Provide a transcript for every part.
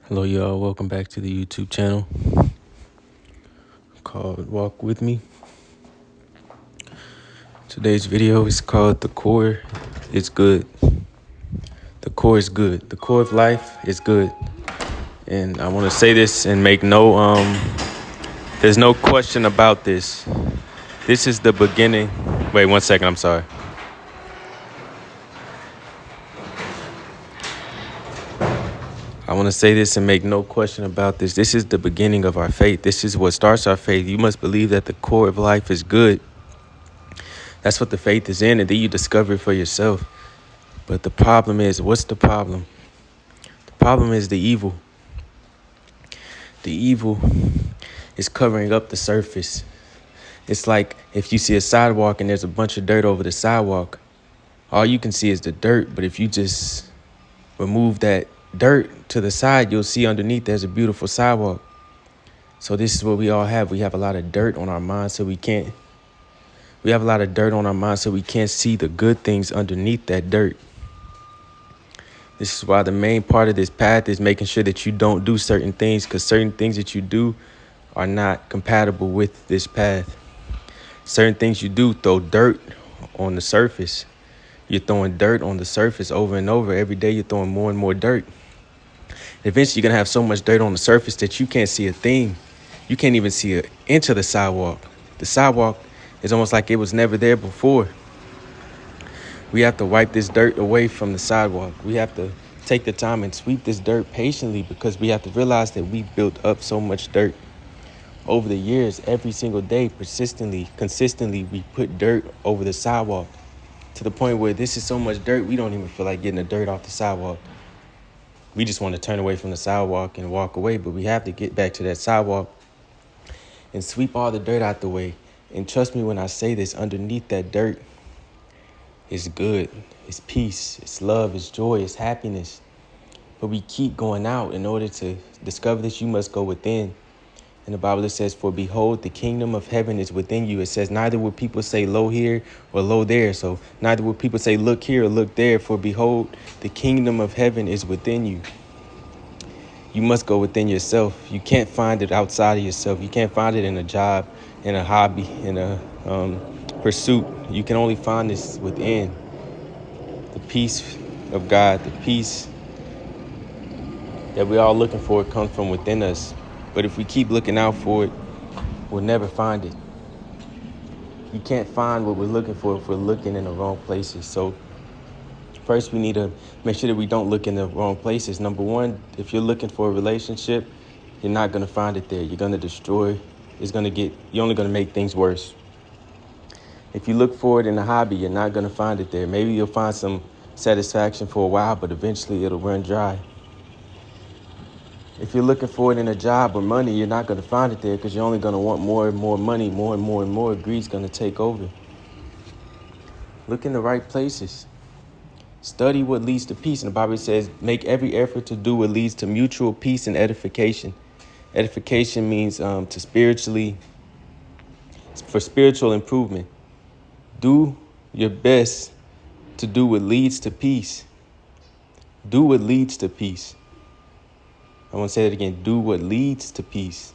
Hello, y'all. Welcome back to the YouTube channel called Walk With Me. Today's video is called The Core is Good. The core is good. The core of life is good. And I want to say this and make there's no question about this. This is the beginning. Wait 1 second. I'm sorry. I want to say this and make no question about this. This is the beginning of our faith. This is what starts our faith. You must believe that the core of life is good. That's what the faith is in, and then you discover it for yourself. But the problem is, what's the problem? The problem is the evil. The evil is covering up the surface. It's like if you see a sidewalk and there's a bunch of dirt over the sidewalk, all you can see is the dirt. But if you just remove that dirt to the side, you'll see underneath there's a beautiful sidewalk. So this is what we all have. We have a lot of dirt on our minds, so we can't see the good things underneath that dirt. This is why the main part of this path is making sure that you don't do certain things, because certain things that you do are not compatible with this path. Certain things you do throw dirt on the surface. You're throwing dirt on the surface over and over. Every day you're throwing more and more dirt. Eventually you're going to have so much dirt on the surface that you can't see a thing. You can't even see an inch of the sidewalk. The sidewalk is almost like it was never there before. We have to wipe this dirt away from the sidewalk. We have to take the time and sweep this dirt patiently, because we have to realize that we built up so much dirt over the years. Every single day, consistently, we put dirt over the sidewalk to the point where this is so much dirt, we don't even feel like getting the dirt off the sidewalk. We just want to turn away from the sidewalk and walk away, but we have to get back to that sidewalk and sweep all the dirt out the way. And trust me when I say this, underneath that dirt, it's good, it's peace, it's love, it's joy, it's happiness. But we keep going out. In order to discover this, you must go within. And the Bible says, for behold, the kingdom of heaven is within you. It says, neither will people say lo here or lo there. So neither will people say look here or look there. For behold, the kingdom of heaven is within you. You must go within yourself. You can't find it outside of yourself. You can't find it in a job, in a hobby, in a pursuit. You can only find this within. The peace of God, the peace that we're all looking for, comes from within us. But if we keep looking out for it, we'll never find it. You can't find what we're looking for if we're looking in the wrong places. So first, we need to make sure that we don't look in the wrong places. Number one, if you're looking for a relationship, you're not going to find it there. You're going to destroy. You're only going to make things worse. If you look for it in a hobby, you're not going to find it there. Maybe you'll find some satisfaction for a while, but eventually it'll run dry. If you're looking for it in a job or money, you're not going to find it there, because you're only going to want more and more money, more and more and more. Greed's going to take over. Look in the right places. Study what leads to peace. And the Bible says, make every effort to do what leads to mutual peace and edification. Edification means for spiritual improvement. Do your best to do what leads to peace. Do what leads to peace. I want to say that again. Do what leads to peace.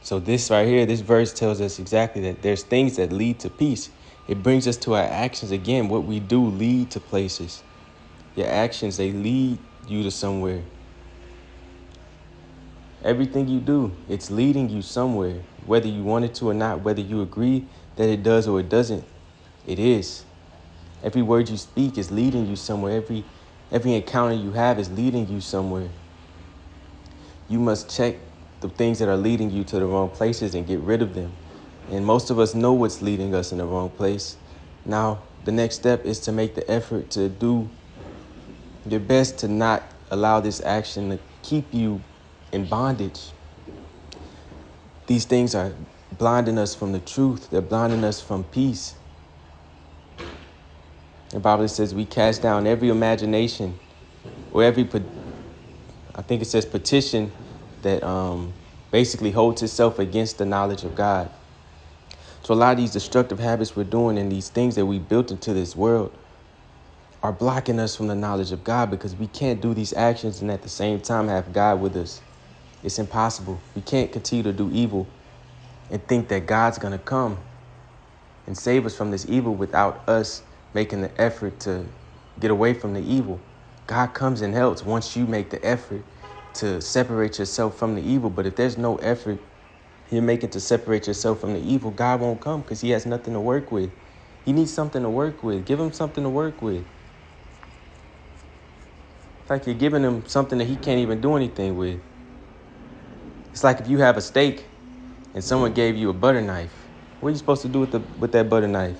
So this right here, this verse tells us exactly that there's things that lead to peace. It brings us to our actions. Again, what we do lead to places. Your actions, they lead you to somewhere. Everything you do, it's leading you somewhere, whether you want it to or not, whether you agree that it does or it doesn't, it is. Every word you speak is leading you somewhere. Every encounter you have is leading you somewhere. You must check the things that are leading you to the wrong places and get rid of them. And most of us know what's leading us in the wrong place. Now, the next step is to make the effort to do your best to not allow this action to keep you in bondage. These things are blinding us from the truth. They're blinding us from peace. The Bible says we cast down every imagination or I think it says petition that basically holds itself against the knowledge of God. So a lot of these destructive habits we're doing and these things that we built into this world, are blocking us from the knowledge of God, because we can't do these actions and at the same time have God with us. It's impossible. We can't continue to do evil and think that God's going to come and save us from this evil without us making the effort to get away from the evil. God comes and helps once you make the effort to separate yourself from the evil. But if there's no effort you're making to separate yourself from the evil, God won't come because he has nothing to work with. He needs something to work with. Give him something to work with. It's like you're giving him something that he can't even do anything with. It's like if you have a steak and someone gave you a butter knife. What are you supposed to do with that butter knife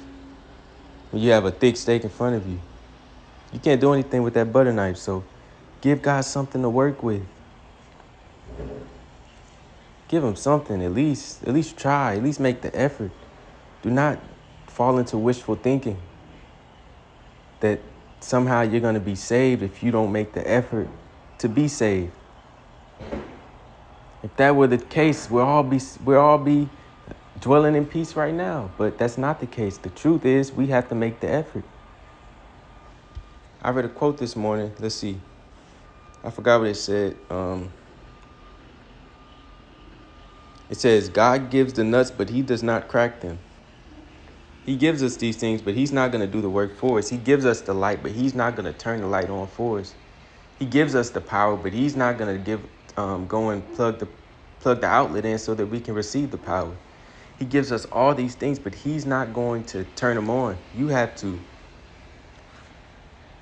when you have a thick steak in front of you? You can't do anything with that butter knife, so give God something to work with. Give him something, at least try, at least make the effort. Do not fall into wishful thinking that somehow you're going to be saved if you don't make the effort to be saved. If that were the case, we'll all be dwelling in peace right now. But that's not the case. The truth is we have to make the effort. I read a quote this morning. Let's see. I forgot what it said. It says, God gives the nuts, but he does not crack them. He gives us these things, but he's not going to do the work for us. He gives us the light, but he's not going to turn the light on for us. He gives us the power, but he's not going to go and plug the outlet in so that we can receive the power. He gives us all these things, but he's not going to turn them on. You have to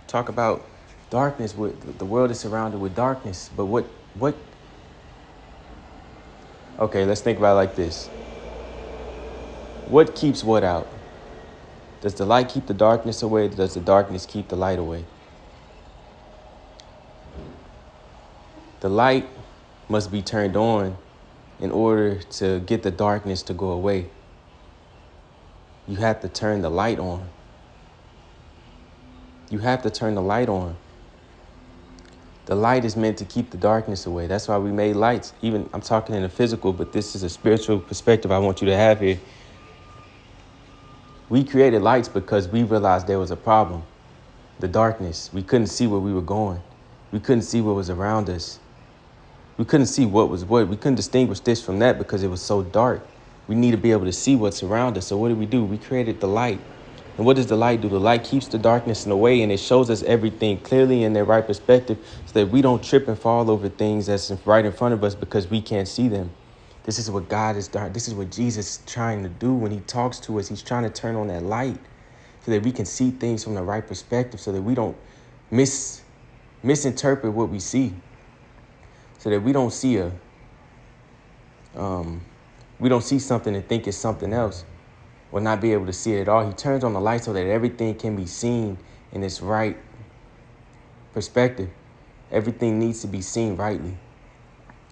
talk about darkness. The world is surrounded with darkness, but what? Okay, let's think about it like this. What keeps what out? Does the light keep the darkness away? Or does the darkness keep the light away? The light must be turned on in order to get the darkness to go away. You have to turn the light on. You have to turn the light on. The light is meant to keep the darkness away. That's why we made lights. Even I'm talking in a physical, but this is a spiritual perspective I want you to have here. We created lights because we realized there was a problem. The darkness. We couldn't see where we were going. We couldn't see what was around us. We couldn't see what was what. We couldn't distinguish this from that because it was so dark. We need to be able to see what's around us. So what do? We created the light. And what does the light do? The light keeps the darkness in the way, and it shows us everything clearly in their right perspective so that we don't trip and fall over things that's right in front of us because we can't see them. This is what God is doing. This is what Jesus is trying to do when he talks to us. He's trying to turn on that light so that we can see things from the right perspective, so that we don't misinterpret what we see, so that we don't see something and think it's something else, or not be able to see it at all. He turns on the light so that everything can be seen in its right perspective. Everything needs to be seen rightly.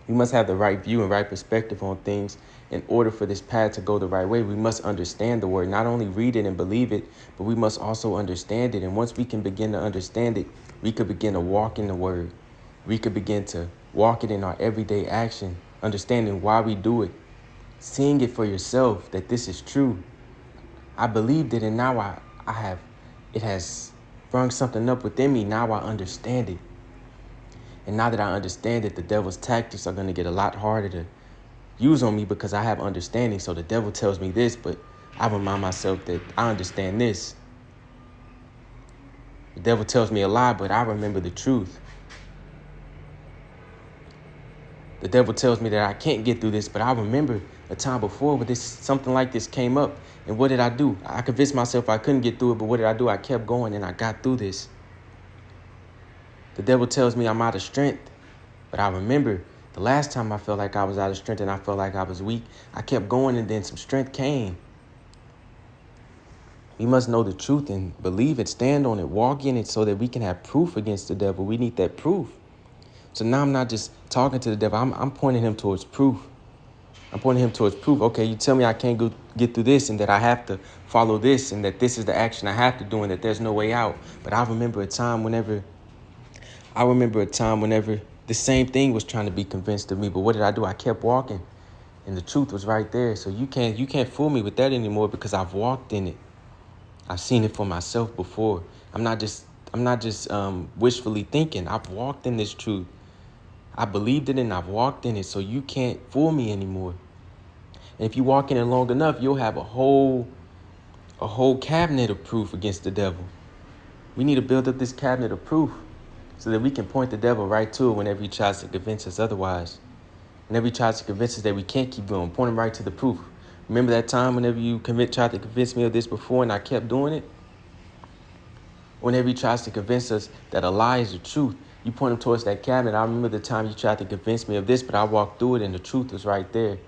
We must have the right view and right perspective on things in order for this path to go the right way. We must understand the word, not only read it and believe it, but we must also understand it. And once we can begin to understand it, we could begin to walk in the word. We could begin to walk it in our everyday action, understanding why we do it, seeing it for yourself, that this is true. I believed it, and now it has sprung something up within me. Now I understand it. And now that I understand it, the devil's tactics are going to get a lot harder to use on me because I have understanding. So the devil tells me this, but I remind myself that I understand this. The devil tells me a lie, but I remember the truth. The devil tells me that I can't get through this, but I remember a time before where something like this came up. And what did I do? I convinced myself I couldn't get through it, but what did I do? I kept going and I got through this. The devil tells me I'm out of strength, but I remember the last time I felt like I was out of strength and I felt like I was weak, I kept going and then some strength came. We must know the truth and believe it, stand on it, walk in it so that we can have proof against the devil. We need that proof. So now I'm not just talking to the devil. I'm pointing him towards proof. I'm pointing him towards proof. Okay, you tell me I can't get through this and that I have to follow this and that this is the action I have to do and that there's no way out. But I remember a time whenever the same thing was trying to be convinced of me. But what did I do? I kept walking and the truth was right there. So you can't fool me with that anymore because I've walked in it. I've seen it for myself before. I'm not just I'm not just wishfully thinking. I've walked in this truth. I believed it and I've walked in it, so you can't fool me anymore. And if you walk in it long enough, you'll have a whole cabinet of proof against the devil. We need to build up this cabinet of proof so that we can point the devil right to it whenever he tries to convince us otherwise. Whenever he tries to convince us that we can't keep going, point him right to the proof. Remember that time whenever you tried to convince me of this before and I kept doing it? Whenever he tries to convince us that a lie is the truth, you point him towards that cabinet. I remember the time you tried to convince me of this, but I walked through it and the truth was right there.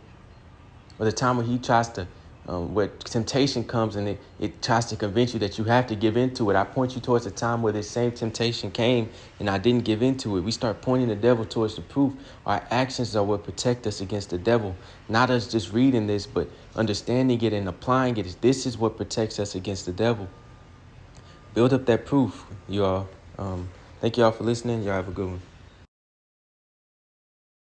Or the time when he tries to, where temptation comes and it tries to convince you that you have to give into it. I point you towards the time where this same temptation came and I didn't give into it. We start pointing the devil towards the proof. Our actions are what protect us against the devil. Not us just reading this, but understanding it and applying it. This is what protects us against the devil. Build up that proof, you all. Thank you all for listening. Y'all have a good one.